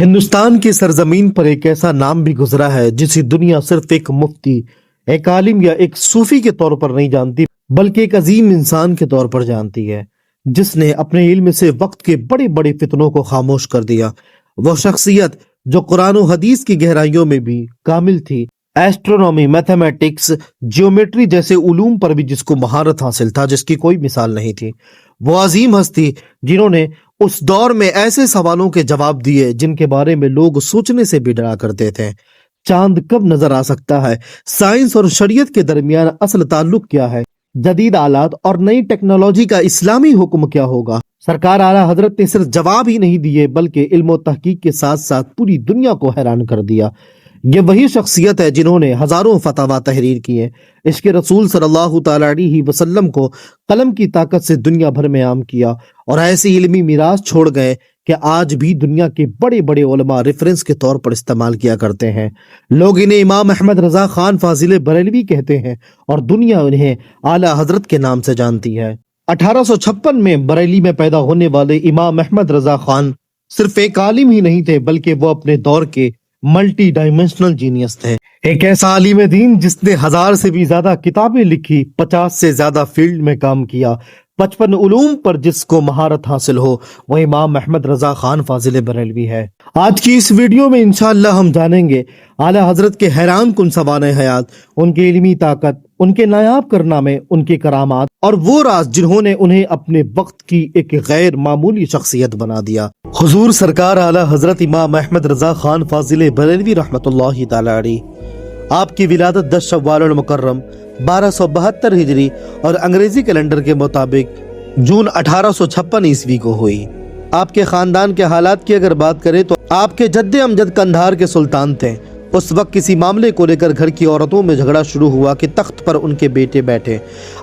ہندوستان کی سرزمین پر ایک ایسا نام بھی گزرا ہے جسے دنیا صرف ایک مفتی، ایک عالم یا ایک صوفی کے طور پر نہیں جانتی بلکہ ایک عظیم انسان کے طور پر جانتی ہے، جس نے اپنے علم سے وقت کے بڑے بڑے فتنوں کو خاموش کر دیا۔ وہ شخصیت جو قرآن و حدیث کی گہرائیوں میں بھی کامل تھی، ایسٹرونومی، میتھمیٹکس، جیومیٹری جیسے علوم پر بھی جس کو مہارت حاصل تھا، جس کی کوئی مثال نہیں تھی۔ وہ عظیم ہستی جنہوں نے اس دور میں ایسے سوالوں کے جواب دیے جن کے بارے میں لوگ سوچنے سے بھی ڈرا کرتے تھے۔ چاند کب نظر آ سکتا ہے؟ سائنس اور شریعت کے درمیان اصل تعلق کیا ہے؟ جدید آلات اور نئی ٹیکنالوجی کا اسلامی حکم کیا ہوگا؟ سرکار اعلیٰ حضرت نے صرف جواب ہی نہیں دیے بلکہ علم و تحقیق کے ساتھ ساتھ پوری دنیا کو حیران کر دیا۔ یہ وہی شخصیت ہے جنہوں نے ہزاروں فتاوی تحریر کیے، عشق رسول صلی اللہ تعالی علیہ وسلم کو قلم کی طاقت سے دنیا بھر میں عام کیا اور ایسی علمی میراث چھوڑ گئے کہ آج بھی دنیا کے بڑے بڑے علماء ریفرنس کے طور پر استعمال کیا کرتے ہیں۔ لوگ انہیں امام احمد رضا خان فاضل بریلوی کہتے ہیں اور دنیا انہیں اعلیٰ حضرت کے نام سے جانتی ہے۔ 1856 میں بریلی میں پیدا ہونے والے امام احمد رضا خان صرف ایک عالم ہی نہیں تھے بلکہ وہ اپنے دور کے ملٹی ڈائمینشنل جینیس تھے، ایک ایسا عالم دین جس نے 1000 سے بھی زیادہ کتابیں لکھی، 50 سے زیادہ فیلڈ میں کام کیا، 55 علوم پر جس کو مہارت حاصل ہو، وہ امام احمد رضا خان فاضل بریلوی ہے۔ آج کی اس ویڈیو میں انشاءاللہ ہم جانیں گے اعلیٰ حضرت کے حیران کن سوانح حیات، ان کی علمی طاقت، ان کے نایاب کارنامے، ان کے کرامات اور وہ راز جنہوں نے انہیں اپنے وقت کی ایک غیر معمولی شخصیت بنا دیا۔ حضور سرکار اعلیٰ حضرت امام احمد رضا خان فاضل بریلوی رحمۃ اللہ تعالی علیہ، آپ کی ولادت 10 شوال المکرم 1272 ہجری اور انگریزی کیلنڈر کے مطابق جون 1856 عیسوی کو ہوئی۔ آپ کے خاندان کے حالات کی اگر بات کریں تو آپ کے جد امجد قندھار کے سلطان تھے۔ اس وقت کسی معاملے کو لے کر گھر کی عورتوں میں جھگڑا شروع ہوا کہ تخت پر ان کے بیٹے بیٹھے۔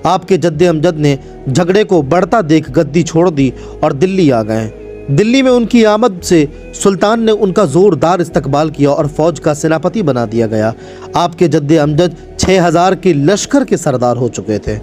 آپ کے جد امجد نے جھگڑے کو بڑھتا دیکھ گدی چھوڑ دی اور دلی آ گئے۔ دلی میں ان کی آمد سے سلطان نے ان کا زوردار استقبال کیا اور فوج کا سیناپتی بنا دیا گیا۔ آپ کے جد امجد 6000 کے لشکر کے سردار ہو چکے تھے۔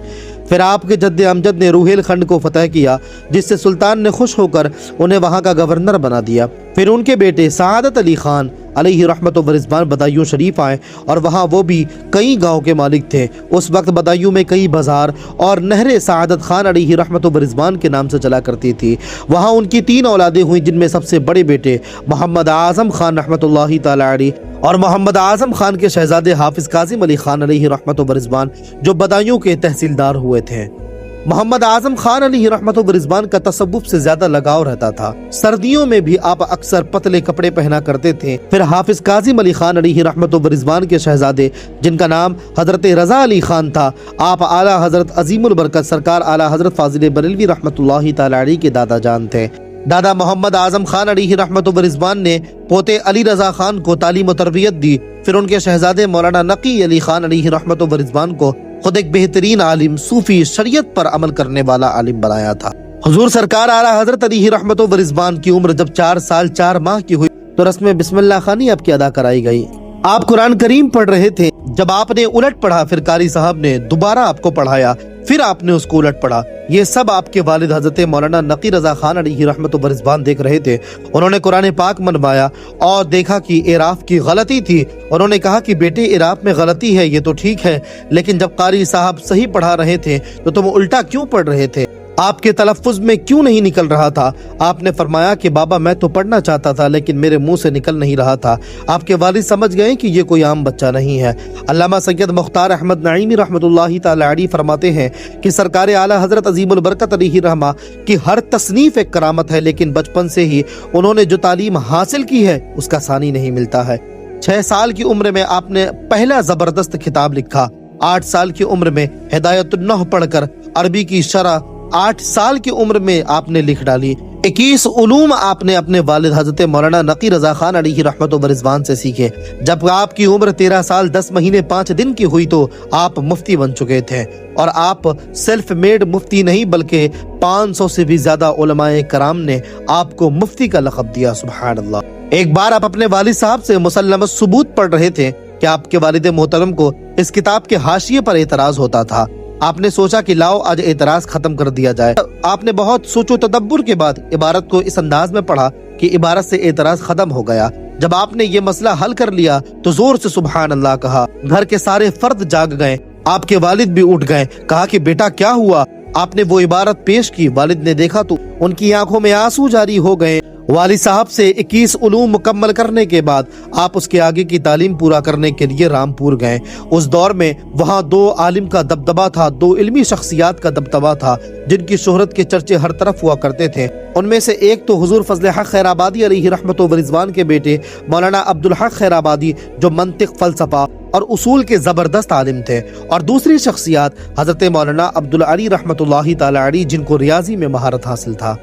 پھر آپ کے جد امجد نے روہیل کھنڈ کو فتح کیا جس سے سلطان نے خوش ہو کر انہیں وہاں کا گورنر بنا دیا۔ پھر ان کے بیٹے سعادت علی خان علیہ رحمت و رضوان بدایوں شریف آئے اور وہاں وہ بھی کئی گاؤں کے مالک تھے۔ اس وقت بدایوں میں کئی بازار اور نہر سعادت خان علیہ رحمت و رضوان کے نام سے چلا کرتی تھی۔ وہاں ان کی 3 اولادیں ہوئیں جن میں سب سے بڑے بیٹے محمد اعظم خان رحمت اللہ تعالی علیہ اور محمد اعظم خان کے شہزادے حافظ کاظم علی خان علیہ رحمت و رضوان جو بدایوں کے تحصیلدار ہوئے تھے۔ محمد اعظم خان علیہ رحمت و رضوان کا تصوف سے زیادہ لگاؤ رہتا تھا۔ سردیوں میں بھی آپ اکثر پتلے کپڑے پہنا کرتے تھے۔ پھر حافظ کاظم علی خان علیہ رحمت و رضوان کے شہزادے جن کا نام حضرت رضا علی خان تھا، آپ اعلیٰ حضرت عظیم البرکت سرکار اعلیٰ حضرت فاضل بریلوی رحمت اللہ تعالی علیہ کے دادا جان تھے۔ دادا محمد اعظم خان علیہ رحمت و رضوان نے پوتے علی رضا خان کو تعلیم و تربیت دی۔ پھر ان کے شہزادے مولانا نقی علی خان علیہ رحمت و رضوان کو خود ایک بہترین عالم، صوفی، شریعت پر عمل کرنے والا عالم بنایا تھا۔ حضور سرکار اعلیٰ حضرت علیہ رحمت و رضوان کی عمر جب 4 سال 4 ماہ کی ہوئی تو رسم بسم اللہ خوانی آپ کی ادا کرائی گئی۔ آپ قرآن کریم پڑھ رہے تھے، جب آپ نے الٹ پڑھا پھر قاری صاحب نے دوبارہ آپ کو پڑھایا، پھر آپ نے اس کو الٹ پڑھا۔ یہ سب آپ کے والد حضرت مولانا نقی رضا خان علیہ رحمت و رضوان دیکھ رہے تھے۔ انہوں نے قرآن پاک منوایا اور دیکھا کہ اعراف کی غلطی تھی۔ انہوں نے کہا کہ بیٹے اعراف میں غلطی ہے، یہ تو ٹھیک ہے، لیکن جب قاری صاحب صحیح پڑھا رہے تھے تو تم الٹا کیوں پڑھ رہے تھے؟ آپ کے تلفظ میں کیوں نہیں نکل رہا تھا؟ آپ نے فرمایا کہ بابا میں تو پڑھنا چاہتا تھا لیکن میرے منہ سے نکل نہیں رہا تھا۔ آپ کے والد سمجھ گئے کہ یہ کوئی عام بچہ نہیں ہے۔ علامہ سید مختار احمد نعیمی رحمت اللہ تعالی علیہ فرماتے ہیں کہ سرکار اعلیٰ حضرت عظیم البرکت علیہ رحمہ کی ہر تصنیف ایک کرامت ہے، لیکن بچپن سے ہی انہوں نے جو تعلیم حاصل کی ہے اس کا ثانی نہیں ملتا ہے۔ 6 سال کی عمر میں آپ نے پہلا زبردست کتاب لکھا۔ 8 سال کی عمر میں ہدایت النحو پڑھ کر عربی کی شرح 8 سال کی عمر میں آپ نے لکھ ڈالی۔ 21 علوم آپ نے اپنے والد حضرت مولانا نقی رضا خان علیہ رحمت و رضوان سے سیکھے۔ جب آپ کی عمر 13 سال 10 مہینے 5 دن کی ہوئی تو آپ مفتی بن چکے تھے، اور آپ سیلف میڈ مفتی نہیں بلکہ 500 سے بھی زیادہ علماء کرام نے آپ کو مفتی کا لقب دیا۔ سبحان اللہ۔ ایک بار آپ اپنے والد صاحب سے مسلم الثبوت پڑھ رہے تھے کہ آپ کے والد محترم کو اس کتاب کے حاشیے پر اعتراض ہوتا تھا۔ آپ نے سوچا کہ لاؤ آج اعتراض ختم کر دیا جائے۔ آپ نے بہت سوچ و تدبر کے بعد عبارت کو اس انداز میں پڑھا کہ عبارت سے اعتراض ختم ہو گیا۔ جب آپ نے یہ مسئلہ حل کر لیا تو زور سے سبحان اللہ کہا۔ گھر کے سارے فرد جاگ گئے، آپ کے والد بھی اٹھ گئے۔ کہا کہ بیٹا کیا ہوا؟ آپ نے وہ عبارت پیش کی، والد نے دیکھا تو ان کی آنکھوں میں آنسو جاری ہو گئے۔ والد صاحب سے 21 علوم مکمل کرنے کے بعد آپ اس کے آگے کی تعلیم پورا کرنے کے لیے رامپور گئے۔ اس دور میں وہاں 2 عالم کا دبدبہ تھا، 2 علمی شخصیات کا دبدبہ تھا جن کی شہرت کے چرچے ہر طرف ہوا کرتے تھے۔ ان میں سے ایک تو حضور فضل حق خیر آبادی علیہ رحمت و رضوان کے بیٹے مولانا عبدالحق خیر آبادی، جو منطق، فلسفہ اور اصول کے زبردست عالم تھے، اور دوسری شخصیات حضرت مولانا عبدالعلی رحمت اللہ تعالی علیہ، جن کو ریاضی میں مہارت حاصل تھا۔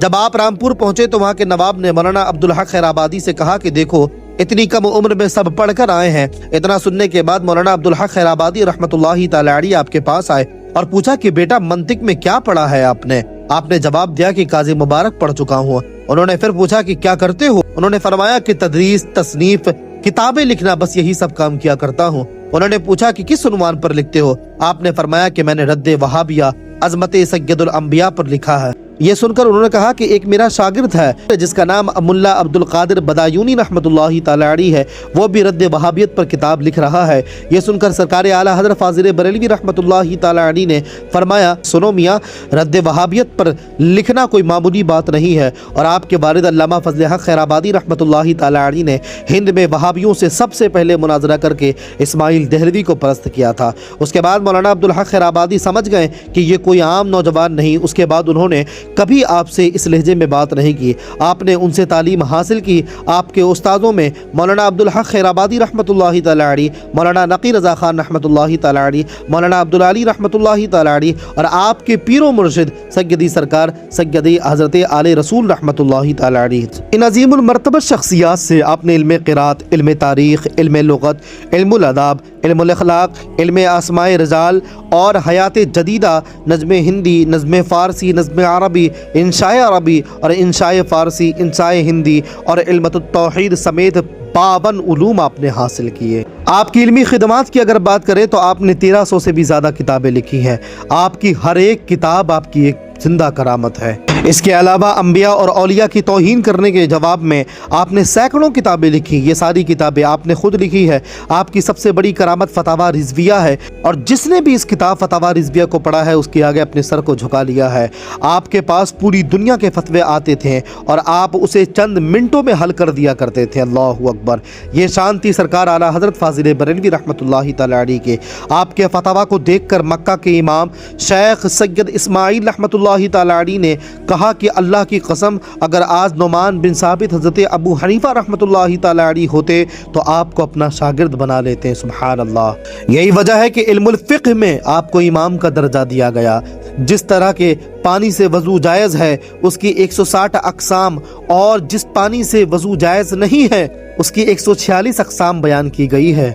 جب آپ رامپور پہنچے تو وہاں کے نواب نے مولانا عبدالحق خیر آبادی سے کہا کہ دیکھو اتنی کم عمر میں سب پڑھ کر آئے ہیں۔ اتنا سننے کے بعد مولانا عبدالحق خیر آبادی رحمت اللہ تعالی علیہ آپ کے پاس آئے اور پوچھا کہ بیٹا منطق میں کیا پڑھا ہے آپ نے؟ آپ نے جواب دیا کہ قاضی مبارک پڑھ چکا ہوں۔ انہوں نے پھر پوچھا کہ کیا کرتے ہو؟ انہوں نے فرمایا کہ تدریس، تصنیف، کتابیں لکھنا، بس یہی سب کام کیا کرتا ہوں۔ انہوں نے پوچھا کہ کس عنوان پر لکھتے ہو؟ آپ نے فرمایا کہ میں نے رد وہابیہ عظمت سید الانبیاء پر لکھا ہے۔ یہ سن کر انہوں نے کہا کہ ایک میرا شاگرد ہے جس کا نام ملا عبد القادر بدایونی رحمت اللہ تعالی علیہ ہے، وہ بھی رد وہابیت پر کتاب لکھ رہا ہے۔ یہ سن کر سرکار اعلیٰ حضرت فاضل بریلوی رحمت اللہ تعالی علیہ نے فرمایا سنو میاں، رد وہابیت پر لکھنا کوئی معمولی بات نہیں ہے، اور آپ کے والد علامہ فضل حق خیر آبادی رحمت اللہ تعالی علیہ نے ہند میں وہابیوں سے سب سے پہلے مناظرہ کر کے اسماعیل دہلوی کو پرست کیا تھا۔ اس کے بعد مولانا عبدالحق خیر آبادی سمجھ گئے کہ یہ کوئی عام نوجوان نہیں۔ اس کے بعد انہوں نے کبھی آپ سے اس لہجے میں بات نہیں کی۔ آپ نے ان سے تعلیم حاصل کی۔ آپ کے استادوں میں مولانا عبدالحق خیر آبادی رحمت اللہ تعالی علیہ، مولانا نقی رضا خان رحمت اللہ تعالی علیہ، مولانا عبدالعلی رحمت اللہ تعالی علیہ، اور آپ کے پیر و مرشد سیدی سرکار سیدی حضرت آل رسول رحمت اللہ تعالی علیہ۔ ان عظیم المرتبہ شخصیات سے آپ نے علم قرات، علم تاریخ، علم لغت، علم الاداب، علم الاخلاق، علم اسماء رجال اور حیات جدیدہ، نظم ہندی، نظم فارسی، نظم عربی، انشاء عربی اور انشاء فارسی، انشاء ہندی اور علم التوحید سمیت 52 علوم آپ نے حاصل کیے۔ آپ کی علمی خدمات کی اگر بات کریں تو آپ نے 1300 سے بھی زیادہ کتابیں لکھی ہیں۔ آپ کی ہر ایک کتاب آپ کی ایک زندہ کرامت ہے۔ اس کے علاوہ انبیاء اور اولیاء کی توہین کرنے کے جواب میں آپ نے سینکڑوں کتابیں لکھی۔ یہ ساری کتابیں آپ نے خود لکھی ہے۔ آپ کی سب سے بڑی کرامت فتاوی رضویہ ہے، اور جس نے بھی اس کتاب فتاوی رضویہ کو پڑھا ہے اس کے آگے اپنے سر کو جھکا لیا ہے۔ آپ کے پاس پوری دنیا کے فتوے آتے تھے اور آپ اسے چند منٹوں میں حل کر دیا کرتے تھے۔ اللہ اکبر! یہ شان تھی سرکار اعلیٰ حضرت فاضل بریلوی رحمت اللہ تعالی علیہ کے۔ آپ کے فتاوی کو دیکھ کر مکہ کے امام شیخ سید اسماعیل رحمت اللہ تعالی علیہ نے کہا کہ اللہ کی قسم اگر آج نعمان بن ثابت حضرت ابو حنیفہ رحمت اللہ تعالی علیہ ہوتے تو آپ کو اپنا شاگرد بنا لیتے۔ سبحان اللہ! یہی وجہ ہے کہ علم الفقہ میں آپ کو امام کا درجہ دیا گیا۔ جس طرح کے پانی سے وضو جائز ہے اس کی 160 اقسام، اور جس پانی سے وضو جائز نہیں ہے اس کی 146 اقسام بیان کی گئی ہے۔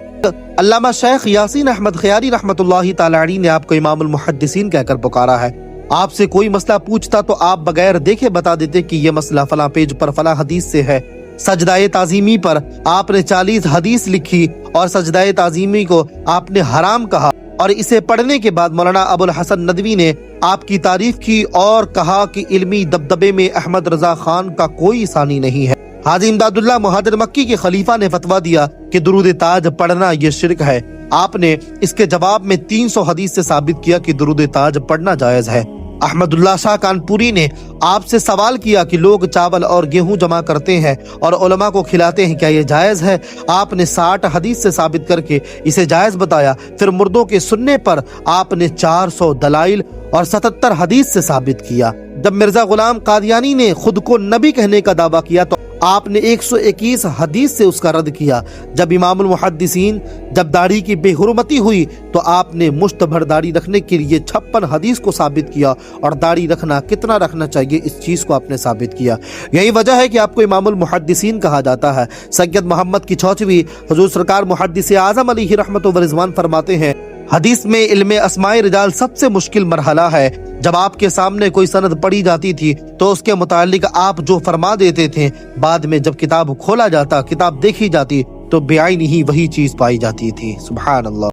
علامہ شیخ یاسین احمد خیاری رحمت اللہ تعالی علیہ نے آپ کو امام المحدثین کہہ کر پکارا ہے۔ آپ سے کوئی مسئلہ پوچھتا تو آپ بغیر دیکھے بتا دیتے کہ یہ مسئلہ فلاں پیج پر فلاں حدیث سے ہے۔ سجدہ تعظیمی پر آپ نے 40 حدیث لکھی، اور سجدہ تعظیمی کو آپ نے حرام کہا، اور اسے پڑھنے کے بعد مولانا ابو الحسن ندوی نے آپ کی تعریف کی اور کہا کہ علمی دبدبے میں احمد رضا خان کا کوئی ثانی نہیں ہے۔ حاجی امداد اللہ مہاجر مکی کے خلیفہ نے فتویٰ دیا کہ درود تاج پڑھنا یہ شرک ہے۔ آپ نے اس کے جواب میں 300 حدیث سے ثابت کیا کہ درود تاج پڑھنا جائز ہے۔ احمد اللہ شاہ کانپوری نے آپ سے سوال کیا کہ لوگ چاول اور گیہوں جمع کرتے ہیں اور علماء کو کھلاتے ہیں، کیا یہ جائز ہے؟ آپ نے 60 حدیث سے ثابت کر کے اسے جائز بتایا۔ پھر مردوں کے سننے پر آپ نے 400 دلائل اور 77 حدیث سے ثابت کیا۔ جب مرزا غلام قادیانی نے خود کو نبی کہنے کا دعویٰ کیا تو آپ نے 121 حدیث سے اس کا رد کیا۔ جب امام المحدثین جب داڑھی کی بے حرمتی ہوئی تو آپ نے مشت بھر داڑھی رکھنے کے لیے 56 حدیث کو ثابت کیا، اور داڑھی رکھنا کتنا رکھنا چاہیے اس چیز کو آپ نے ثابت کیا۔ یہی وجہ ہے کہ آپ کو امام المحدثین کہا جاتا ہے۔ سید محمد کی چھوچوی حضور سرکار محدث اعظم علیہ رحمت و رضوان فرماتے ہیں حدیث میں علم اسماء رجال سب سے مشکل مرحلہ ہے۔ جب آپ کے سامنے کوئی سند پڑھی جاتی تھی تو اس کے متعلق آپ جو فرما دیتے تھے، بعد میں جب کتاب کھولا جاتا، کتاب دیکھی جاتی تو بے عینی ہی وہی چیز پائی جاتی تھی۔ سبحان اللہ!